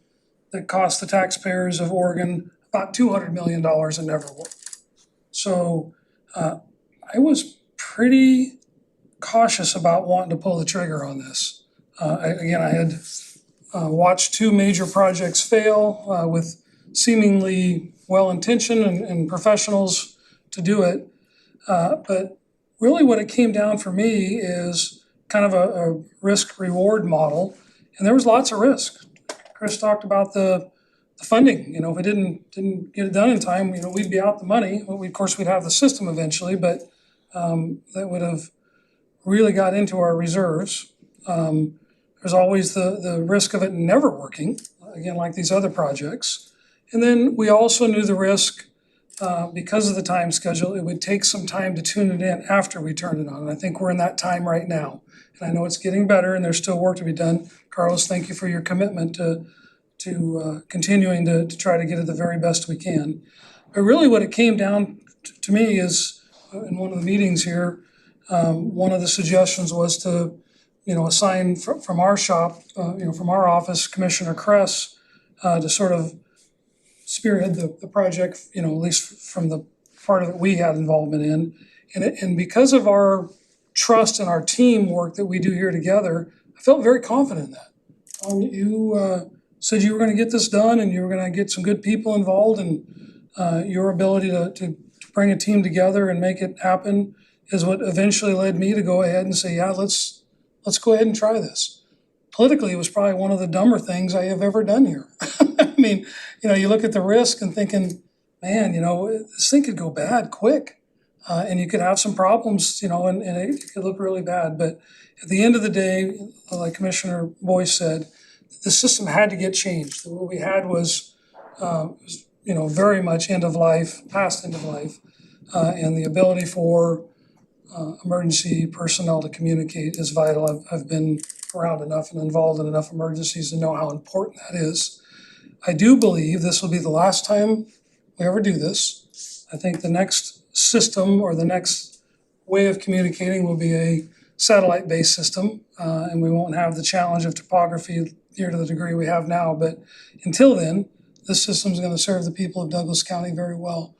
Speaker 7: that cost the taxpayers of Oregon about $200 million and never worked. So I was pretty cautious about wanting to pull the trigger on this. I had watched two major projects fail with seemingly well-intentioned and professionals to do it. But really what it came down for me is kind of a risk-reward model, and there was lots of risk. Chris talked about the funding. If we didn't get it done in time, we'd be out the money. Well, of course, we'd have the system eventually, but that would have really got into our reserves. There's always the risk of it never working, again, like these other projects. And then we also knew the risk, because of the time schedule, it would take some time to tune it in after we turned it on. And I think we're in that time right now. And I know it's getting better and there's still work to be done. Carlos, thank you for your commitment to continuing to try to get it the very best we can. But really what it came down to me is, in one of the meetings here, one of the suggestions was to, assign from our shop, from our office, Commissioner Kress, to sort of spearhead the project, at least from the part of it we had involvement in. And because of our trust and our teamwork that we do here together, I felt very confident in that. You said you were gonna get this done and you were gonna get some good people involved, and your ability to bring a team together and make it happen is what eventually led me to go ahead and say, yeah, let's go ahead and try this. Politically, it was probably one of the dumber things I have ever done here. I mean, you look at the risk and thinking, man, this thing could go bad quick. And you could have some problems, and it could look really bad. But at the end of the day, like Commissioner Boyce said, the system had to get changed. What we had was very much end of life, past end of life. And the ability for emergency personnel to communicate is vital. I've been around enough and involved in enough emergencies to know how important that is. I do believe this will be the last time we ever do this. I think the next system or the next way of communicating will be a satellite-based system, and we won't have the challenge of topography near to the degree we have now. But until then, this system is going to serve the people of Douglas County very well.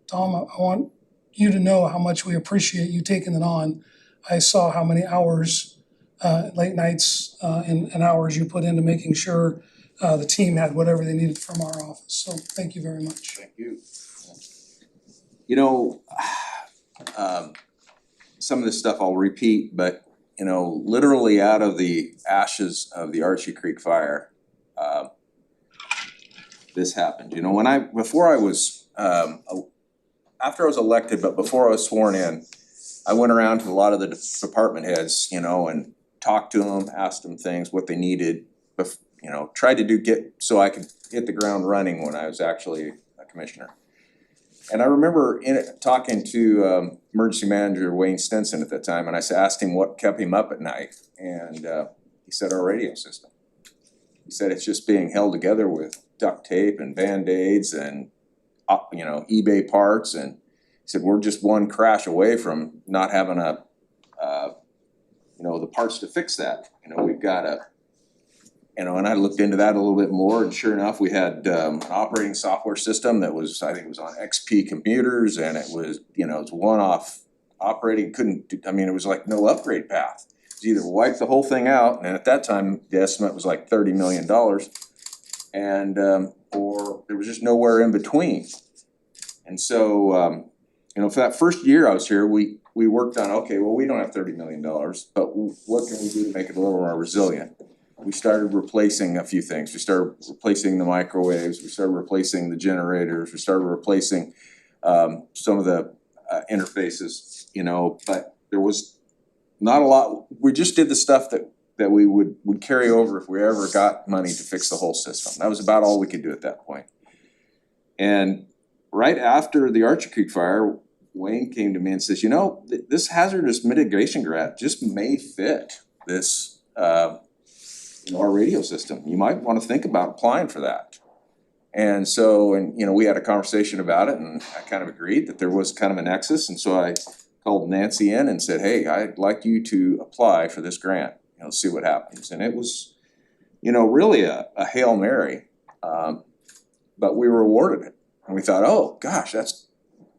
Speaker 7: Tom, I want you to know how much we appreciate you taking it on. I saw how many hours late nights, and hours you put into making sure the team had whatever they needed from our office. So thank you very much.
Speaker 1: Thank you. You know, some of this stuff I'll repeat, but you know, literally out of the ashes of the Archie Creek fire, this happened. You know, after I was elected, but before I was sworn in, I went around to a lot of the department heads, you know, and talked to them, asked them things, what they needed, you know, tried to get so I could hit the ground running when I was actually a commissioner. And I remember talking to emergency manager Wayne Stinson at that time, and I asked him what kept him up at night, and he said our radio system. He said it's just being held together with duct tape and Band-Aids and you know, eBay parts, and he said we're just one crash away from not having you know, the parts to fix that. You know, we've got you know, and I looked into that a little bit more, and sure enough, we had an operating software system that was, I think it was on XP computers, and it was, you know, it's one-off operating, I mean, it was like no upgrade path. It was either wipe the whole thing out, and at that time, the estimate was like $30 million, and or there was just nowhere in between. And so, you know, for that first year I was here, we worked on, okay, well, we don't have $30 million, but what can we do to make it a little more resilient? We started replacing a few things. We started replacing the microwaves, we started replacing the generators, we started replacing some of the interfaces, you know, but there was not a lot. We just did the stuff that we would carry over if we ever got money to fix the whole system. That was about all we could do at that point. And right after the Archie Creek fire, Wayne came to me and says, you know, this hazardous mitigation grant just may fit this you know, our radio system. You might want to think about applying for that. And so, you know, we had a conversation about it, and I kind of agreed that there was kind of a nexus, and so I called Nancy in and said, hey, I'd like you to apply for this grant, you know, see what happens. And it was, you know, really a Hail Mary, but we were awarded it. And we thought, oh gosh, that's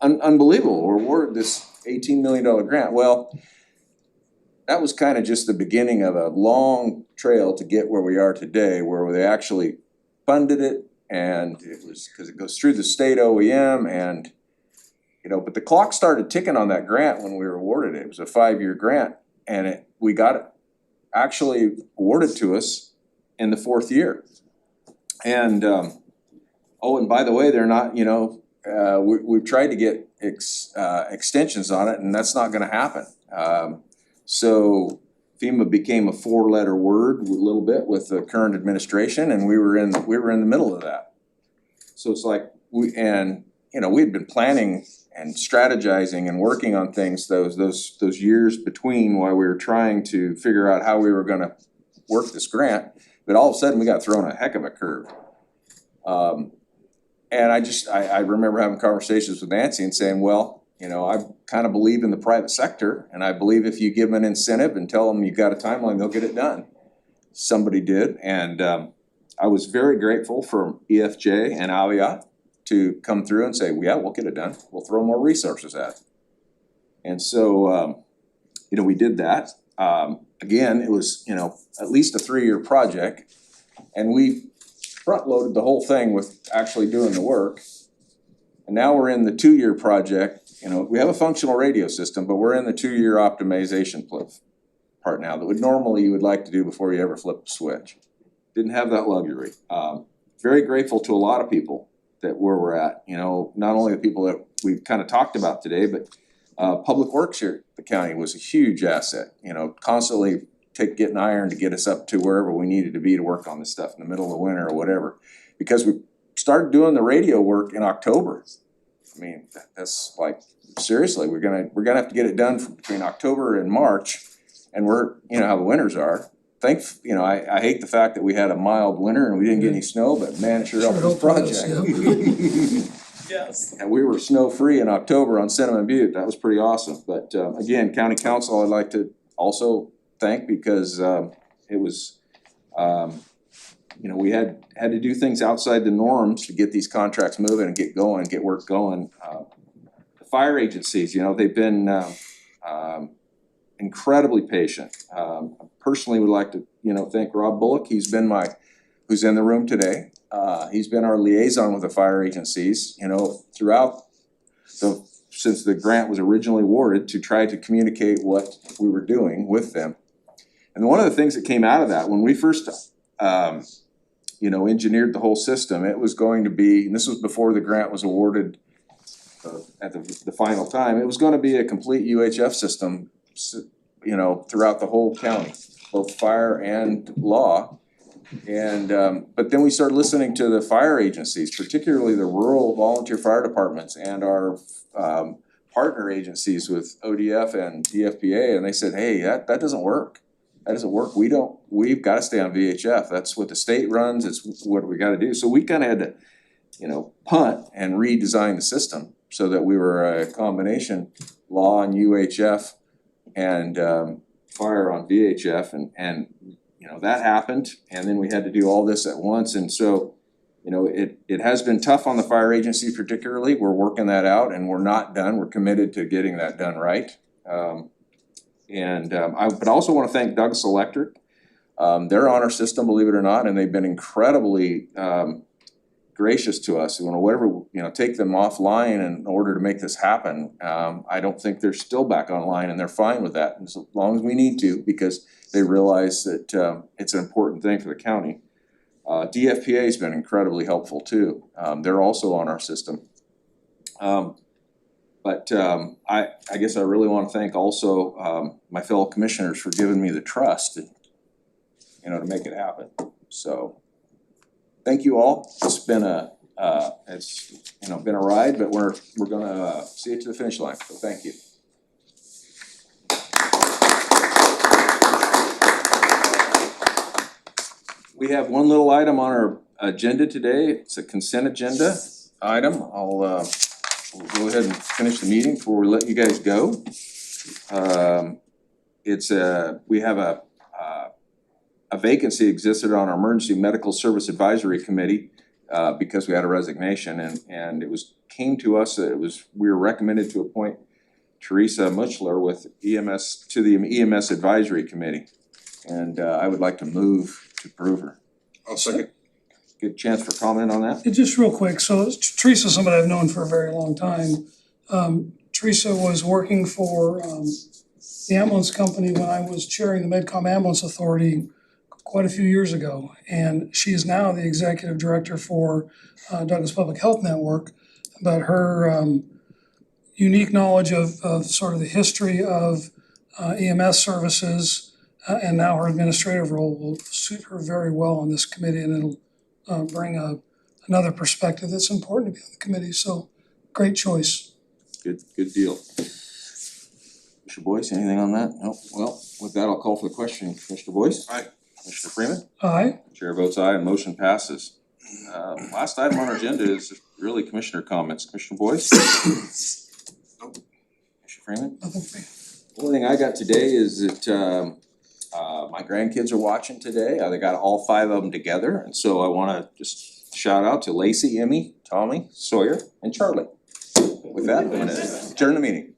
Speaker 1: unbelievable, we're awarded this $18 million grant. Well, that was kind of just the beginning of a long trail to get where we are today, where they actually funded it, and it was, because it goes through the state OEM, and you know, but the clock started ticking on that grant when we were awarded it. It was a 5-year grant, and we got it actually awarded to us in the 4th year. And oh, and by the way, they're not, you know, we've tried to get extensions on it, and that's not gonna happen. So FEMA became a 4-letter word a little bit with the current administration, and we were in the middle of that. So it's like you know, we had been planning and strategizing and working on things those years between while we were trying to figure out how we were gonna work this grant, but all of a sudden we got thrown a heck of a curve. And I remember having conversations with Nancy and saying, well, you know, I kind of believe in the private sector, and I believe if you give them an incentive and tell them you've got a timeline, they'll get it done. Somebody did, and I was very grateful for EFJ and Aviat to come through and say, yeah, we'll get it done. We'll throw more resources at it. And so, you know, we did that. Again, it was, you know, at least a 3-year project, and we front-loaded the whole thing with actually doing the work. And now we're in the 2-year project. You know, we have a functional radio system, but we're in the 2-year optimization part now that you would like to do before you ever flip the switch. Didn't have that luxury. Very grateful to a lot of people that where we're at. You know, not only the people that we've kind of talked about today, but Public Works here at the county was a huge asset. You know, constantly getting iron to get us up to wherever we needed to be to work on this stuff in the middle of the winter or whatever. Because we started doing the radio work in October. I mean, that's like, seriously, we're gonna have to get it done between October and March, and we're, you know how the winters are. You know, I hate the fact that we had a mild winter and we didn't get any snow, but man, it sure helped this project.
Speaker 4: Yes.
Speaker 1: And we were snow-free in October on Cinnamon Butte. That was pretty awesome. But again, County Council, I'd like to also thank, because it was, you know, we had to do things outside the norms to get these contracts moving and get work going. The fire agencies, you know, they've been incredibly patient. personally would like to, thank Rob Bullock. He's in the room today. He's been our liaison with the fire agencies, throughout since the grant was originally awarded, to try to communicate what we were doing with them. And one of the things that came out of that, when we first, engineered the whole system, it was going to be, and this was before the grant was awarded at the final time, it was gonna be a complete UHF system, throughout the whole county, both fire and law. And, but then we started listening to the fire agencies, particularly the rural volunteer fire departments and our partner agencies with ODF and DFPA, and they said, hey, that doesn't work. That doesn't work. We've gotta stay on VHF. That's what the state runs. It's what we gotta do. So we kinda had to, punt and redesign the system so that we were a combination law on UHF and fire on VHF, and that happened, and then we had to do all this at once, and so it has been tough on the fire agency particularly. We're working that out, and we're not done. We're committed to getting that done right. But I also want to thank Douglas Electric. They're on our system, believe it or not, and they've been incredibly gracious to us. Whatever, take them offline in order to make this happen. I don't think they're still back online, and they're fine with that, as long as we need to, because they realize that it's an important thing for the county. DFPA has been incredibly helpful too. They're also on our system. But I guess I really want to thank also my fellow commissioners for giving me the trust, to make it happen. So thank you all. It's been been a ride, but we're gonna see it to the finish line. So thank you. We have one little item on our agenda today. It's a consent agenda item. We'll go ahead and finish the meeting before we let you guys go. We have a vacancy existed on our Emergency Medical Service Advisory Committee because we had a resignation, and it came to us that we were recommended to appoint Teresa Mutchler with EMS to the EMS Advisory Committee. And I would like to move to approve her.
Speaker 2: I'll second.
Speaker 1: Good chance for comment on that?
Speaker 7: Just real quick, so Teresa's somebody I've known for a very long time. Teresa was working for the ambulance company when I was chairing the MedCom Ambulance Authority quite a few years ago. And she is now the executive director for Douglas Public Health Network. But her unique knowledge of sort of the history of EMS services and now her administrative role will suit her very well on this committee, and it'll bring another perspective that's important to be on the committee. So great choice.
Speaker 1: Good deal. Mr. Boyce, anything on that? No. Well, with that, I'll call for the question. Mr. Boyce?
Speaker 2: Aye.
Speaker 1: Mr. Freeman?
Speaker 7: Aye.
Speaker 1: Chair votes aye and motion passes. Last item on our agenda is really commissioner comments. Commissioner Boyce? Mr. Freeman?
Speaker 7: Nothing for me.
Speaker 1: The only thing I got today is that my grandkids are watching today. They got all 5 of them together, and so I want to just shout out to Lacey, Emmy, Tommy, Sawyer, and Charlie. With that, I'm going to adjourn the meeting.